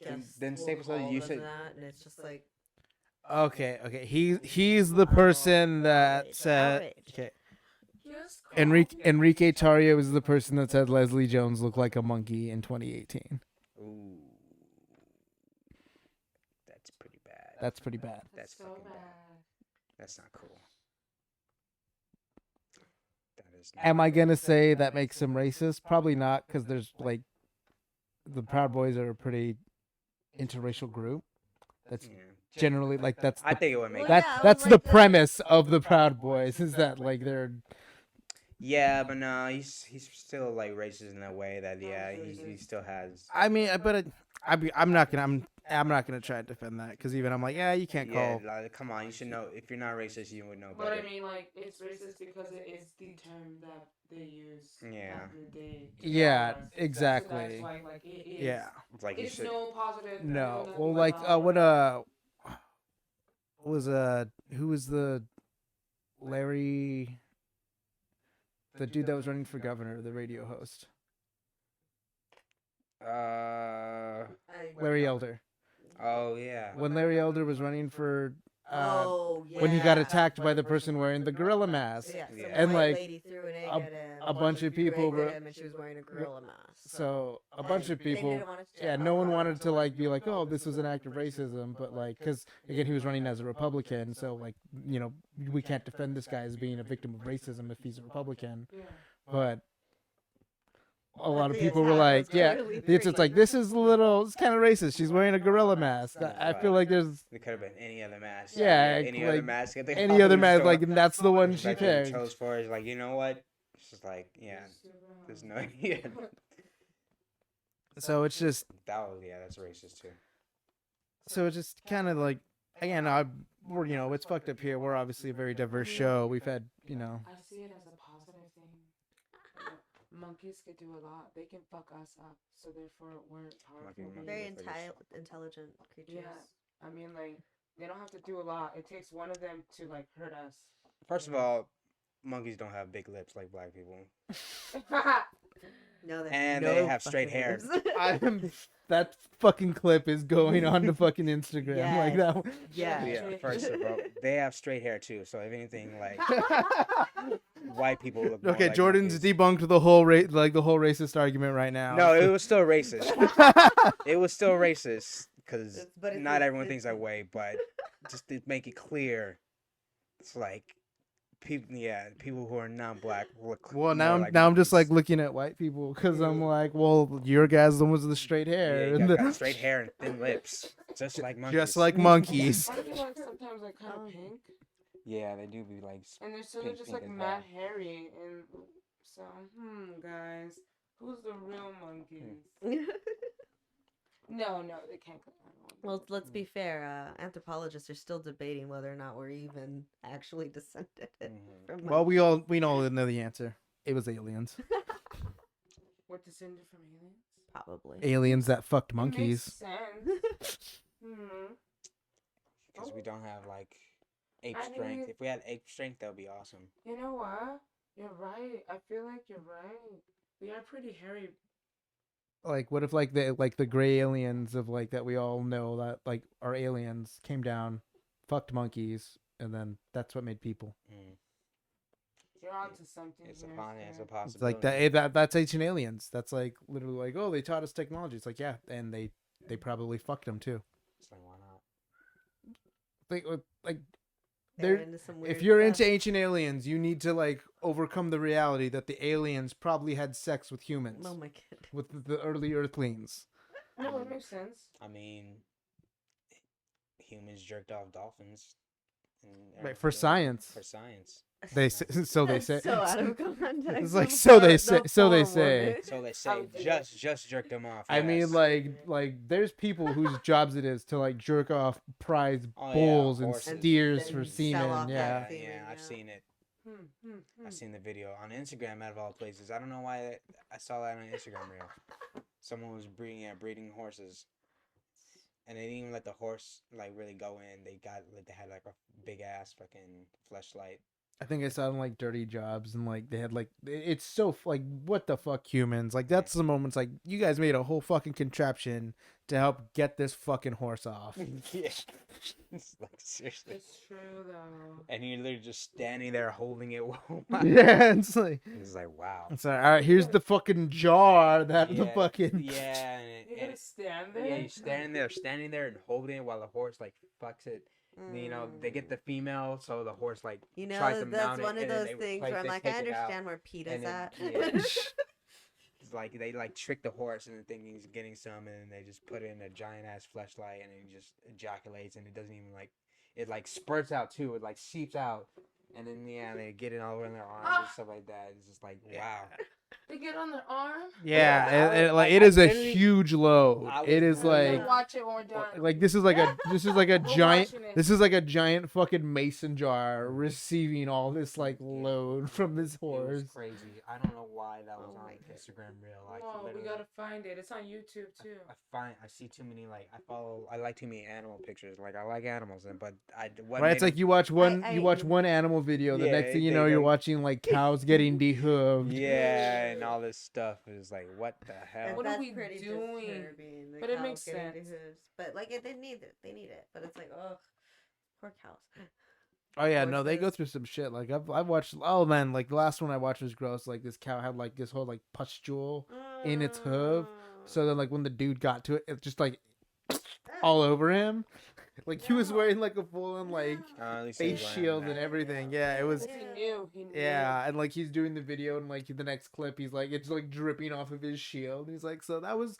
guess then will Staples call you them said that, and it's just like, Okay. He's the person that outrage, said. outrage. Okay. Just Enrique Tarrio is the person that said Leslie Jones looked like a monkey in 2018. ooh, that's pretty bad. That's pretty bad. That's so fucking bad. bad. That's not cool. That is. Am I gonna say that makes him racist? Probably not, because there's, like, the Proud Boys are a pretty interracial group. That's Yeah. generally, like, that's I the, think it would make. Well, that yeah, I that's was the like, premise of the Proud Boys, is that, like, they're. Yeah, but no, he's still like racist in that way that he still has. I mean, but I'm not gonna try to defend that, because even I'm like, yeah, you can't Yeah, call. like, come on, you should know. If you're not racist, you would know But better. I mean, like, it's racist because it is the term that they use Yeah. back in the day. to Yeah, call us. exactly. So that's why, like, it is. Yeah. It's like you It's should. no positive. No. nothing Well, like, about what it. was who was the Larry, the dude that was running for governor, the radio host, Larry Elder. Oh yeah. When Larry Elder was running for when he got yeah. attacked by the person wearing the gorilla mask. Yeah, some Yeah. And, white like, lady threw an egg a- at him. a bunch of threw people eggs were- at him, and she was wearing a gorilla mask. So a bunch of They people, didn't want it to yeah, jump. no one wanted to like be like, oh, this was an act of racism, but like, because again, he was running as a Republican, so like, you know, we can't defend this guy as being a victim of racism if he's a Republican. Yeah. But a lot of The people were attack like, was yeah, totally it's just like, free. this is a little, it's kind of racist. She's wearing a gorilla mask. I feel like there's It could have been any other mask. Yeah, any like, other mask. At the any other Halloween mask, store. like, and that's the one she That's what he picked. chose for. Is like, you know what? It's just like, yeah, there's no. Yeah, So it's just, that's racist too. so it's just kind of like, again, we're, you know, it's fucked up here. We're obviously a very diverse show. We've had, you know, I see it as a positive thing. Monkeys could do a lot. They can fuck us up. So therefore, we're powerful. Monkey Very look like intelligent creatures. Yeah. I mean, like, they don't have to do a lot. It takes one of them to, like, hurt us. First of all, monkeys don't have big lips like black people, No, they and no they have straight fucking hair. lips. that fucking clip is going on to fucking Instagram like that. Yeah. Yeah, first of all, they have straight hair too. So if anything, like white people look. More Okay, like Jordan's monkeys. debunked the whole the whole racist argument right now. No, it was still racist. It was still racist because But it's not a- everyone it's- thinks that way. But just to make it clear, it's like people, people who are non-black look. Well, more now I'm just like monkeys. looking at white people because I'm like, well, your guys the ones with the straight hair, Yeah, and you got straight hair and thin lips, just like monkeys. just like monkeys. Aren't they, like, sometimes, like, kind of pink? Yeah, they do be like. And they're still Pink- just, pink like, as mad hairy. And so, guys. Who's the real monkeys? No, they can't go down. Well, let's be fair. Anthropologists are still debating whether or not we're even actually descended Mhm. from. Well, we all know the answer. It was aliens. We're descended from aliens? probably. Aliens that fucked It monkeys. makes sense. hmm Because we don't have like ape I strength. mean- If we had ape strength, that would be awesome. You know what? You're right. I feel like you're right. We are pretty hairy. Like, what if like the gray aliens of like that we all know that like are aliens came down, fucked monkeys, and then that's what made people. Mm. You're onto something. It's here, it's a sir. It's possibility. like that's ancient aliens. That's like literally like, oh, they taught us technology. It's like, yeah, and they probably fucked them too. It's like, why not? Like They're there, into some if weird you're stuff. into ancient aliens, you need to like overcome the reality that the aliens probably had sex with humans, Oh my god. with the early Earthlings. No, it makes sense. I mean, humans jerked off dolphins. And Right, for everything. science. For science. They say, so they That's say. so out of context. It's like, The so they for- say- the so they form of say. it. So they I say would do just jerked them off. I mean, yes. like there's people whose jobs it is to like jerk off prize Oh, yeah, bulls and horses. steers And for sell semen. off Yeah. that. yeah, semen, I've yeah. seen it. Hmm. I've seen the video on Instagram out of all places. I don't know why I saw that on Instagram reel. Someone was breeding horses, and they didn't even let the horse like really go in. They had like a big ass fucking fleshlight. I think I saw them like dirty jobs and like they had like it's so like what the fuck humans like that's the moments like you guys made a whole fucking contraption to help get this fucking horse off. Yeah, it's like seriously. It's true though. And you're literally just standing there holding it. Yeah, it's like It's like wow. it's like, all right, here's the fucking jar that the Yeah, fucking Yeah, You and gotta stand there. yeah, you're standing there and holding it while the horse like fucks it. And, you know, they get the female, so the horse like You tries know, to that's mount one it, of and then those they things replace- where I'm they like, I take it out, understand where PETA's and then- at. yeah. It's like they like trick the horse into thinking he's getting some, and then they just put it in a giant ass fleshlight, and it just ejaculates, and it doesn't even like it like spurts out too. It like seeps out, and then they get it all over in their arms and stuff like that. It's just like wow. They get on their arm. yeah, I- like I it is a literally- huge load. I It was is We literally- gotta like watch it when we're done. like this is like a We're giant watching it. this is like a giant fucking mason jar receiving all this like load from this It was horse. crazy. I don't know why that was Oh on my God. Instagram reel. Like No, we literally, gotta find it. It's on YouTube too. I see too many like I like too many animal pictures. Like I like animals, but what Right, made it's like them- you watch one I- you watch one animal video, the Yeah, next thing you they know you're don't- watching like cows getting dehooved. yeah, and all this stuff is like what the hell. What are That's we pretty doing? disturbing, the But it cows makes getting sense. hooves. But like, they need it. They need it. But it's like, ugh. Poor cows. Oh yeah, no, they go Horses. through some shit. Like I've watched. Oh man, like the last one I watched was gross. Like this cow had like this whole like pustule in its hoof. So then like when the dude got to it, it just like all over him. Like he was No. wearing like a full on like At least he face was wearing shield that. and everything. Yeah, it was. He knew. He knew. Yeah, and like he's doing the video and like the next clip, he's like it's like dripping off of his shield. He's like, so that was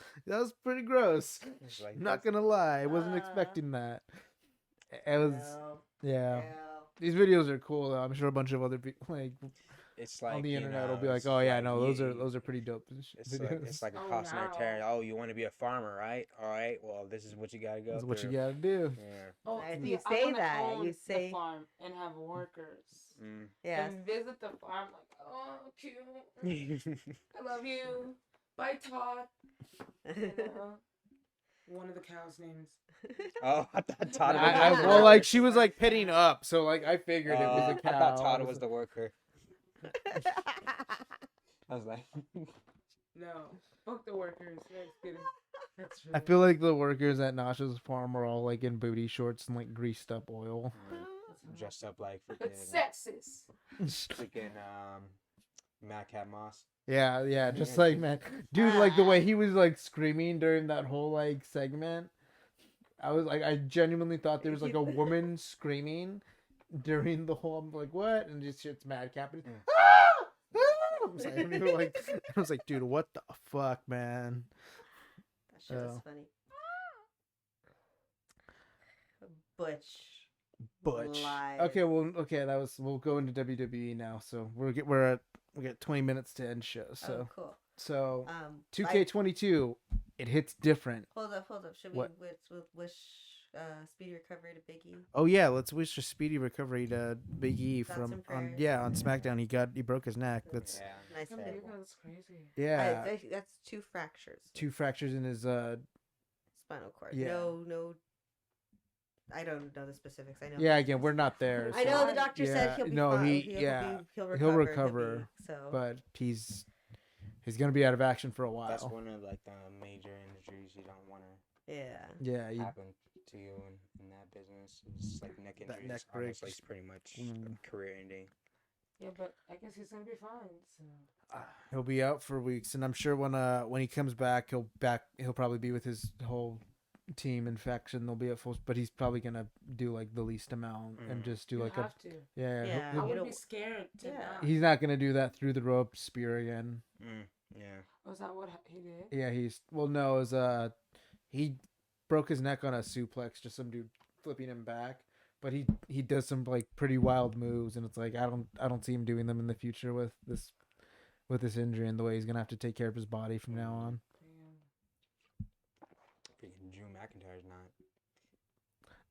pretty gross. It's like, Not gonna lie, I wasn't expecting that. It was yeah. These videos are cool though. I'm sure a bunch of other people like it's like on the you internet know, will be like, it's oh yeah, like no, you- those are pretty dope videos. It's like a Oh, cautionary wow. tale. Oh, you want to be a farmer, right? All right. Well, this is what you gotta go That's through. what you gotta do. Yeah. Oh, If see, you I say wanna that, own you say- the farm and have workers. Mm. Yes. And visit the farm like, oh, cute. I love you. Bye, Todd. You know? One of the cows' names. Oh, I thought Todd. I, was the well, worker. like she was like pitting up, so like I figured it was a cow. I thought Todd was the worker. I was like, No. Fuck the workers. That's kidding. That's I feel like the workers at Nasha's farm are all like in booty shorts and like greased up oil. dressed up like That's freaking, sexist. freaking Mad Cat Moss. Yeah, just like man, dude, like the way he was like screaming during that whole like segment, I was like, I genuinely thought there was like a woman screaming during the whole. I'm like, what? And just it's madcap. And, I was like, I was like, dude, what the fuck, man? That shit was Oh. funny. Butch. Butch. Lies. Okay, well, okay, we'll go into WWE now. So we get 20 minutes to end show. So Oh, cool. so Um, 2K22, it hits different. Hold up. Should we What? wish speedy recovery to Biggie? Oh yeah, let's wish a speedy recovery to Big E Thoughts from and on prayers. on SmackDown. He broke his neck. That's Yeah. Nice Can't fit. believe that's crazy. yeah, That's 2 fractures. 2 fractures in his Spinal cord. Yeah. No. I don't know the specifics. I know. yeah. Again, we're not there. I so- know the doctor Yeah, said he'll be no, fine. he'll He'll recover. recover, So. but he's gonna be out of action for a while. That's one of like the major injuries you don't want to yeah. Yeah, happen to you in that business. It's like neck That injuries. neck Almost breaks. like pretty much Mm. career ending. Yeah, but I guess he's gonna be fine. So. he'll be out for weeks, and I'm sure when he comes back, he'll probably be with his whole team. In faction, they'll be at full, but he's probably gonna do like the least amount and just do You like a have to. yeah. Yeah. he'll- I you would don't- be scared to Yeah. not. he's not gonna do that through the rope spear again. Yeah. Was that what he did? Yeah, no, it was he broke his neck on a suplex, just some dude flipping him back. But he does some like pretty wild moves, and it's like I don't see him doing them in the future with this injury and the way he's gonna have to take care of his body from now on. Damn. Freaking Drew McIntyre's not.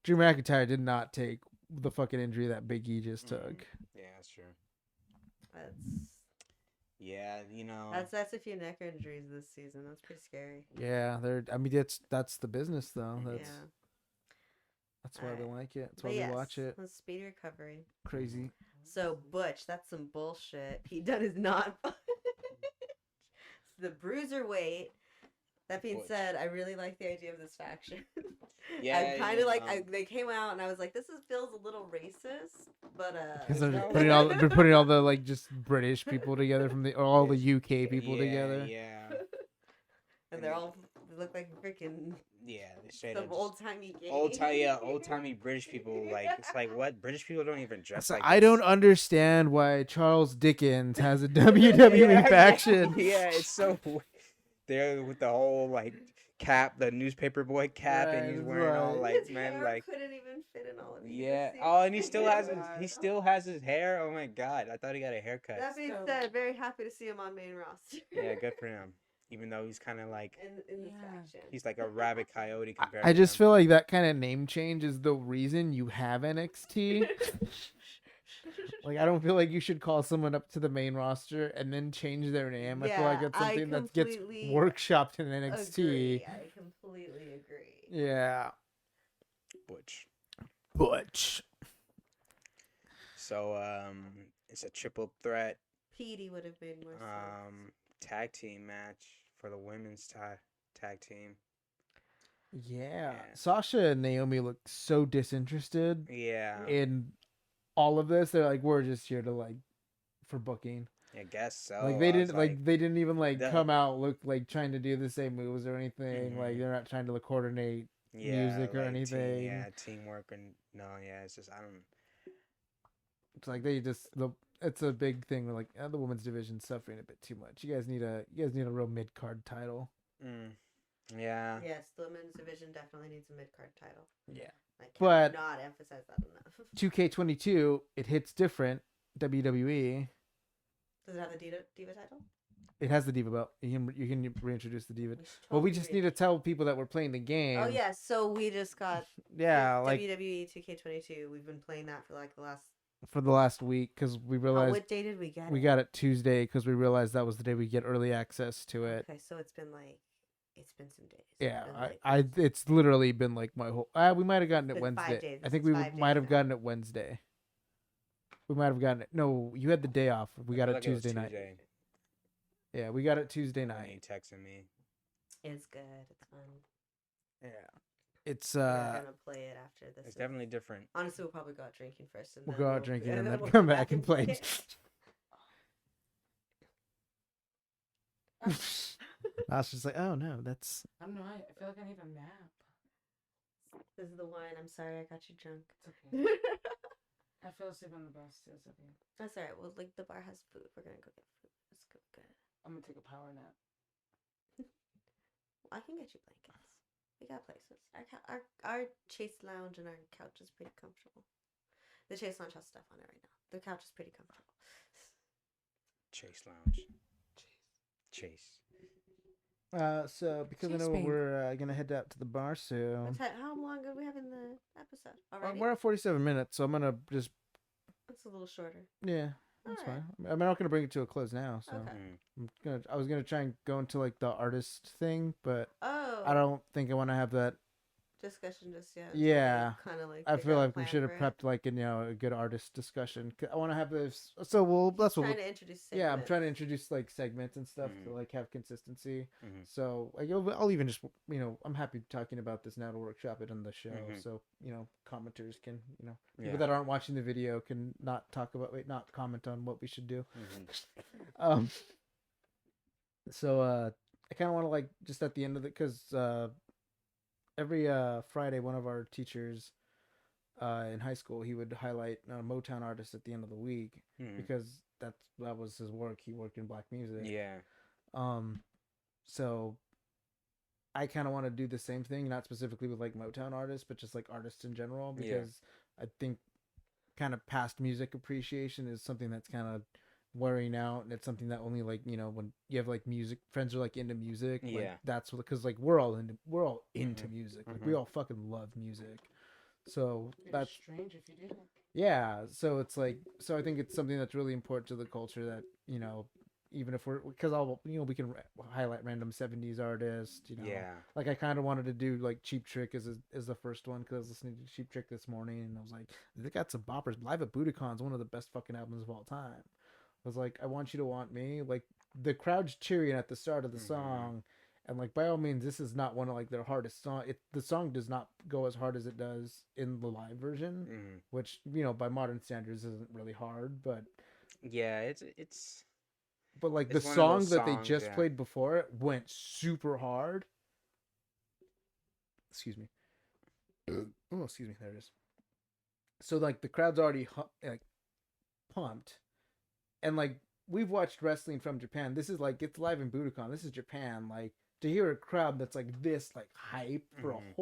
Drew McIntyre did not take the fucking injury that Big E just took. Yeah, that's true. That's Yeah, you know. that's a few neck injuries this season. That's pretty scary. Yeah, I mean that's the business though. That's why they like it. That's why But we watch it. a speedy recovery. Crazy. So Butch, that's some bullshit. Pete Dunne is not. The bruiserweight. That being Butch. said, I really like the idea of this faction. Yeah, I'm kind you of like know. they came out and I was like, this feels a little racist, but Because No. they're putting all the like just British people together from all the UK people yeah, together. Yeah. and they look like freaking Yeah, they straight some up. old timey gay. Old timey British people. Like it's like what British people don't even dress So like. I this. don't understand why Charles Dickens has a WWE Yeah, faction. Yeah, it's so. There with the whole like cap, the newspaper boy cap, and he's Right, wearing all right. like His man hair like. couldn't even fit in all of these. Yeah. Oh, and he still has his hair. Oh my god, I thought he got a haircut. That being So- said, very happy to see him on main roster. Yeah, good for him. Even though he's kind of like in this Yeah. faction. he's like a rabbit coyote compared. I to just him. feel like that kind of name change is the reason you have NXT. Like I don't feel like you should call someone up to the main roster and then change their name. I feel like Yeah, it's I something that gets completely workshopped in NXT. Agree. I completely agree. Yeah. Butch. Butch. So it's a triple threat Petey would have made more sense. tag team match for the women's tag team. Yeah. Yeah. Sasha and Naomi look so disinterested Yeah. in all of this. They're like, we're just here to like for booking. I guess so. Like I was they didn't even like the- come out look like trying to do the same moves or anything. Like Mhm. they're not trying to like, coordinate yeah, music or like anything. teamwork and no, yeah, it's just I don't. It's like they just it's a big thing. Like the women's division suffering a bit too much. You guys need a real mid card title. Yeah. Yes, the women's division definitely needs a mid card title. Yeah. I But- cannot emphasize that enough. 2K22 it hits different. WWE. Does it have the Diva title? It has the Diva belt. You can reintroduce the Diva. We should Well, we totally just need to tell people that we're playing the game. Oh yeah, so we just got Yeah, like WWE 2K22. We've been playing that for like the last. for the last week because we realized what day did we get? we got it Tuesday because we realized that was the day we get early access to it. Okay, so it's been some days. Yeah, It's been, like, it's literally been like my whole. We might have gotten it It's been 5 Wednesday. days. I think It's we 5 might days have now. gotten it Wednesday. We might have gotten it. No, you had the day off. We got I it feel like Tuesday night. Tuesday Yeah, we got it Tuesday when night. he texted me. It's good. It's fun. Yeah, it's We're gonna play it after this. It's definitely different. Honestly, we'll probably go out drinking first. And we'll then go out drinking and then we'll come back and play. it. Nasha's just like, oh no, that's I don't know. I feel like I need a nap. This is the wine. I'm sorry, I got you drunk. It's okay. I fell asleep on the bus too. It's okay. That's alright. Well, like the bar has food. We're gonna go get food. Let's go get it. I'm gonna take a power nap. I can get you blankets. We got places. Our Chase Lounge and our couch is pretty comfortable. The Chase Lounge has stuff on it right now. The couch is pretty comfortable. Chase Lounge. Chase. so because I Chase, know babe. we're gonna head out to the bar soon. How long are we have in the episode already? We're at 47 minutes, so I'm gonna just It's a little shorter. yeah, that's Alright. fine. I'm not gonna bring it to a close now, so Okay. I was gonna try and go into like the artist thing, but Oh. I don't think I want to have that. discussion just yet. Yeah. Kind of like. I figure feel out a like we plan should have for it. prepped like a good artist discussion. I want to have this, so that's what. Trying to introduce. Yeah, I'm segments. trying to introduce like segments and stuff to Mhm. like have consistency. Mhm. So like I'll even just I'm happy talking about this now to workshop it on the show, Mhm. so commenters can people Yeah. that aren't watching the video can not comment on what we should do. Mhm. So I kind of want to like just at the end of it because every Friday one of our teachers in high school he would highlight a Motown artist at the end of the week Mhm. because that was his work. He worked in black music. Yeah. So I kind of want to do the same thing, not specifically with like Motown artists, but just like artists in general, because I think kind of past music appreciation is something that's kind of wearing out, and it's something that only like when you have like music friends are like into music, like, Yeah. that's what, because like we're all into Mhm. music, like we Mhm. all fucking love music, so It'd be that's strange if you didn't. yeah, so it's like, so I think it's something that's really important to the culture that, even if because we can highlight random 70s artists, Yeah. Like I kind of wanted to do like Cheap Trick as the first one because I was listening to Cheap Trick this morning and I was like, they got some boppers. Live at Budokan's one of the best fucking albums of all time. I was like, I Want You to Want Me. Like the crowd's cheering at the start of the Mhm. song. And like by all means, this is not one of like their hardest song. The song does not go as hard as it does in the live version, Mhm. which by modern standards isn't really hard. But Yeah. It's like the It's one of song those that they songs, just yeah. played before it went super hard. Excuse me. Oh, excuse me. There it is. So like the crowd's already like pumped, and like we've watched wrestling from Japan. This is like it's live in Budokan. This is Japan. Like to hear a crowd that's like this like hype for Mhm.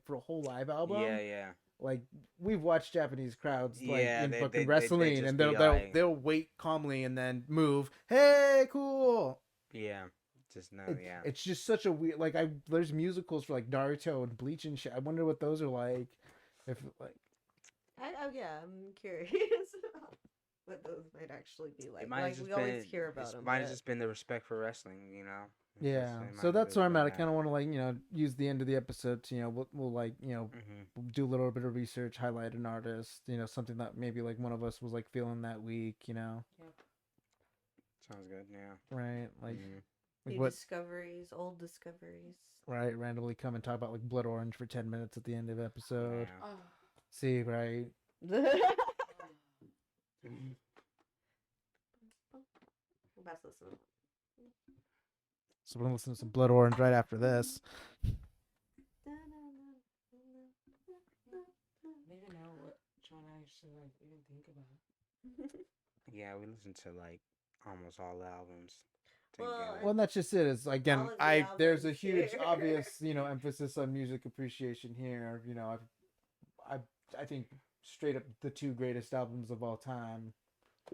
for a whole live album. yeah. Like we've watched Japanese crowds like Yeah, in they- fucking they wrestling, just and be they'll like- they'll wait calmly and then move. Hey, cool. Yeah. Just no. It- It's just such a weird like there's musicals for like Naruto and Bleach and shit. I wonder what those are like. If like Yeah, I'm curious what those might actually be like. It might have Like just we always been- hear about them. Might have just been the respect for wrestling, yeah, It might so have that's been where I'm at. I that. kind of want to like use the end of the episode to we'll like Mhm. do a little bit of research, highlight an artist, something that maybe like one of us was like feeling that week, Sounds good. Yeah. right? Like Mhm. Like New what? discoveries, old discoveries. Right, randomly come and talk about like Blood Orange for 10 minutes at the end of episode. Yeah. Oh. See, right? I'm about to listen. So we're gonna listen to some Blood Orange right after this. I don't even know what John I should like even think about. Yeah, we listened to like almost all the albums Well, together. Well, and that's just it. It's again, All of the there's a albums huge here. obvious emphasis on music appreciation here. I think straight up the two greatest albums of all time,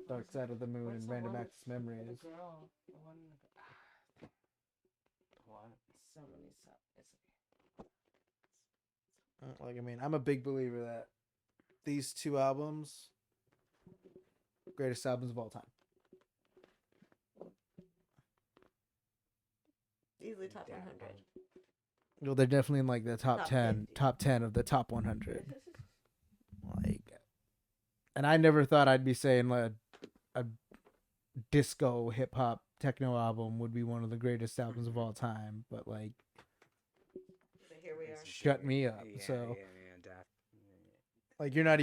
Dark Side of the Moon What's and the Random one Access with Memories. The girl, the one. What? So many stuff. It's Like I mean, I'm a big believer that these two albums, greatest albums of all time. Easily top Yeah. 100. Well, they're definitely in like the top Top 10, 50. top 10 of the top 100. Like, and I never thought I'd be saying a disco hip hop techno album would be one of the greatest albums of all time, but like, So here we are. shut me up. Yeah, So yeah, like, you're not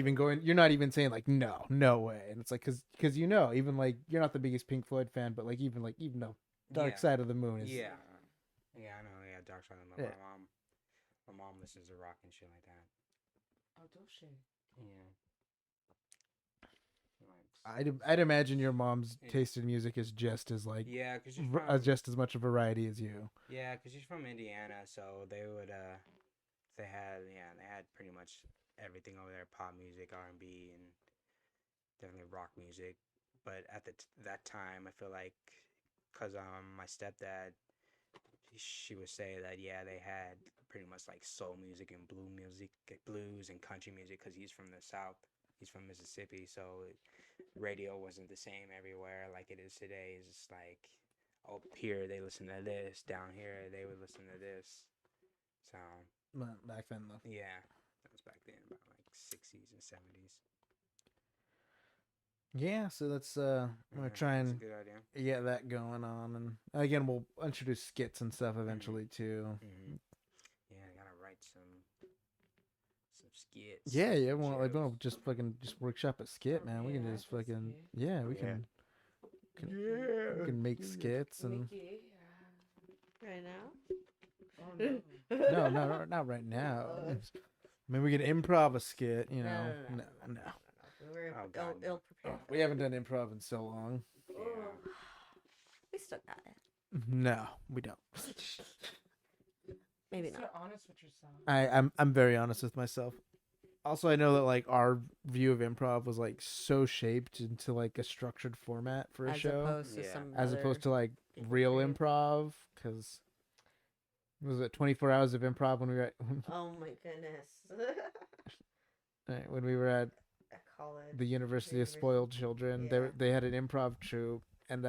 even saying like no way, and it's like because even like you're not the biggest Pink Floyd fan, but like even though Dark Yeah. Side of the Moon is Yeah. Yeah, I know. Yeah, Dark Side of the Moon. Yeah. My mom listens to rock and shit like that. Oh, does she? Yeah. I'd imagine your mom's Yeah. taste in music is just as like Yeah, cause she's from just as much a variety as you. yeah, cause she's from Indiana, so they would they had pretty much everything over there: pop music, R&B, and definitely rock music. But at that time, I feel like, cause my stepdad, she would say that yeah, they had pretty much like soul music and blues and country music, cause he's from the South. He's from Mississippi, so radio wasn't the same everywhere like it is today. It's just like, up here they listen to this, down here they would listen to this. So Back then though. yeah, that was back then, about like 60s and 70s. Yeah, so that's I'm gonna try That's a and good idea. get that going on, and again we'll introduce skits and stuff eventually too. Yeah, I gotta write some skits. Yeah, some well, like, jokes. well, just workshop a skit, man. We can Yeah, just I can fucking skit. yeah, we Yeah. we can make skits and Mickey. Right now? Oh no. no, not right now. I mean, we can improv a skit, you know. No. We were Oh, God, no. ill prepared. We haven't done improv in so long. Yeah. We still got it. No, we don't. Maybe You're not. honest with yourself. I'm very honest with myself. Also, I know that like our view of improv was like so shaped into like a structured format for a As show, opposed to Yeah. some as other opposed to like people real creative. improv. Because was it 24 hours of improv when we were at, Oh my goodness. when we were at At college. the University of University. Spoiled Children? Yeah. They had an improv troupe, and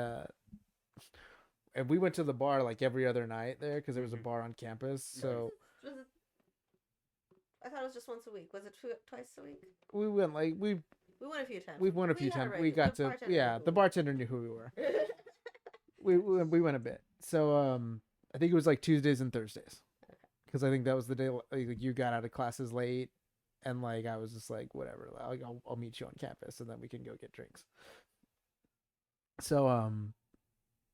we went to the bar like every other night there because there was a Mhm. bar on campus. So Was it, I thought it was just once a week. Was it twice a week? we went like we We went a few times. won a few had times. We regular- got the to bartender yeah. knew The who bartender knew who we were. we We went a bit. So I think it was like Tuesdays and Thursdays, because I think that was the day like you got out of classes late, and like I was just like whatever, like I'll meet you on campus and then we can go get drinks. So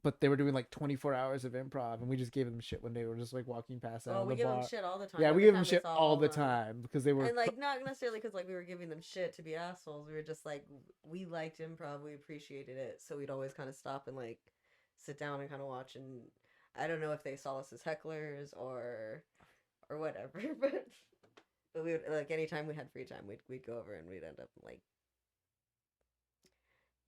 but they were doing like 24 hours of improv, and we just gave them shit when they were just like walking past out Oh, of we the give bar. them shit all the time. Yeah, we Every gave them time we shit saw all the them. time because they were And like not necessarily because like we were giving them shit to be assholes. We were just like we liked improv, we appreciated it, so we'd always kind of stop and like sit down and kind of watch. And I don't know if they saw us as hecklers or whatever, but we would like anytime we had free time, we'd go over and we'd end up like,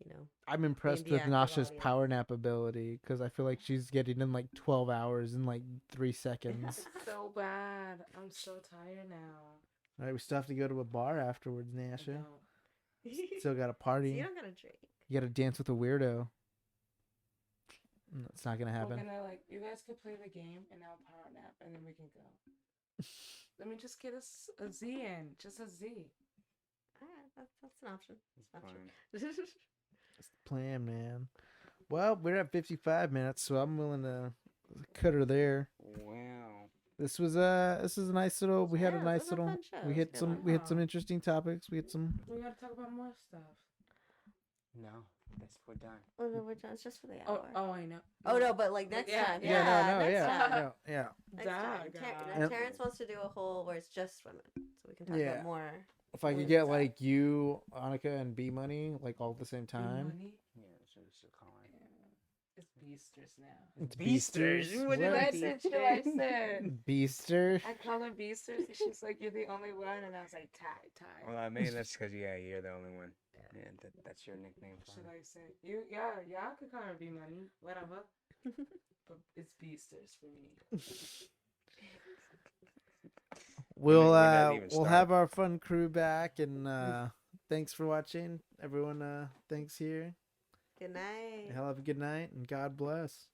you know, I'm impressed the with active Nasha's audience. power nap ability because I feel like she's getting in like 12 hours in like 3 seconds. So bad. I'm so tired now. All right, we still have to go to a bar afterwards, I Nasha. don't. Still got a So party. you don't gotta drink. You got to dance with a weirdo. It's not gonna We're happen. gonna like you guys could play the game and I'll power nap and then we can go. Let me just get a Z in, just a Z. Alright, that's an option. That's an Fine. option. It's the plan, man. Well, we're at 55 minutes, so I'm willing to cut her there. Wow. This was a nice little. We had a Yeah, nice this was a little. fun show. We It was hit a some. good We hit some one. interesting topics. We hit some. We gotta talk about more stuff. No, we're done. Oh no, we're done. It's just for the Oh, hour. oh, I know. Oh no, but like next yeah, time. yeah. Yeah, No. next Yeah. time. No. Yeah. Next time. Dog. Now Terrence wants to do a whole where it's just women, so we can talk Yeah. about more. If I could Women's get stuff. like you, Anika, and B Money like all at the same time. Money. Yeah, that's what we should call it. It's Beasters now. It's Beasters. Beasters. What did What? I said? Should I said? Beaster. I call her Beasters, and she's like, "You're the only one," and I was like, "Ty." Well, maybe that's because you're the only one. Yeah, that's your nickname. For Should her. I say you? Yeah, I could call her B Money, whatever. But it's Beasters for me. We'll When that even we'll start? have our fun crew back, and thanks for watching, everyone. Thanks here. Good night. Have a good night, and God bless.